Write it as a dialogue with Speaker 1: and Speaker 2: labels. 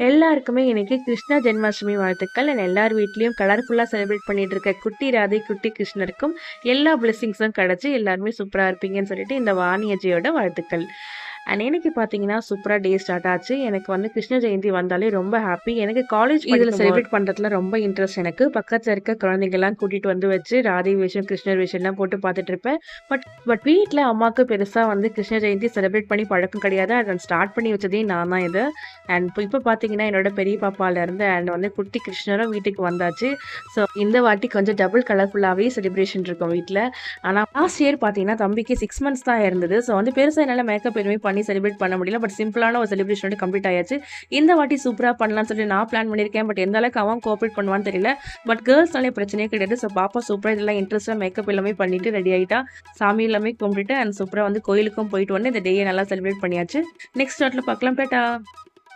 Speaker 1: எல்லாருக்குமே இன்னைக்கு கிருஷ்ண ஜென்மாஷ்டமி வாழ்த்துக்கள். அண்ட் எல்லார் வீட்லயும் கலர்ஃபுல்லா செலிப்ரேட் பண்ணிட்டு இருக்க குட்டி ராதை, குட்டி கிருஷ்ணருக்கும் எல்லா பிளெஸிங்ஸும் கிடைச்சு எல்லாருமே சூப்பரா இருப்பீங்கன்னு சொல்லிட்டு இந்த வாணி அஜயோட வாழ்த்துக்கள். அண்ட் இன்னைக்கு பார்த்தீங்கன்னா, சூப்பரா டே ஸ்டார்ட் ஆச்சு. எனக்கு வந்து கிருஷ்ண ஜெயந்தி வந்தாலே ரொம்ப ஹாப்பி. எனக்கு காலேஜ் இதில செலிப்ரேட் பண்றதுல ரொம்ப இன்ட்ரெஸ்ட் எனக்கு. பக்கத்துல இருக்க குழந்தைங்கலாம் கூட்டிட்டு வந்து வச்சு ராதை வேஷம், கிருஷ்ணர் வேஷம்லாம் போட்டு பார்த்துட்டு இருப்பேன். பட் பட் வீட்ல அம்மாக்கு பெருசா வந்து கிருஷ்ண ஜெயந்தி செலிப்ரேட் பண்ணி பழக்கம் கிடையாது. அத ஸ்டார்ட் பண்ணி வச்சதே நான் தான் இது. அண்ட் இப்ப பார்த்தீங்கன்னா, என்னோட பெரிய பாப்பாலருந்து அண்ட் வந்து குட்டி கிருஷ்ணரும் வீட்டுக்கு வந்தாச்சு. ஸோ இந்த வாட்டி கொஞ்சம் டபுள் கலர்ஃபுல்லாவே செலிப்ரேஷன் இருக்கும் வீட்ல. ஆனா லாஸ்ட் இயர் பார்த்தீங்கன்னா, தம்பிக்கு 6 மந்த்ஸ் தான் இருந்தது. ஸோ வந்து பெருசா என்னால மேக்கப் எதுவுமே பண்ணி செலிப்ரேட் பண்ண முடியல. பட் சிம்பிளான ஒரு செலிப்ரேஷன் வந்து கம்ப்ளீட் ஆயாச்சு. இந்த வாட்டி சூப்பரா பண்ணலாம்னு சொல்லி நான் பிளான் பண்ணியிருக்கேன். பட் எந்த அளவுக்கு அவன் கோஆப்பரேட் பண்ணுவான்னு தெரியல. பட் கேர்ள்ஸ்னாலே பிரச்சனையே கிடையாது. ஸோ பாப்பா சூப்பரா இதெல்லாம் இன்ட்ரெஸ்ட்டா மேக்கப் எல்லாமே பண்ணிட்டு ரெடி ஆயிட்டா. சாமி எல்லாமே கும்பிட்டுட்டு அண்ட் சூப்பரா வந்து கோயிலுக்கும் போயிட்டு வந்து இந்த டேயை நல்லா செலிப்ரேட் பண்ணியாச்சு. நெக்ஸ்ட் வாட்டில பார்க்கலாம். டாடா.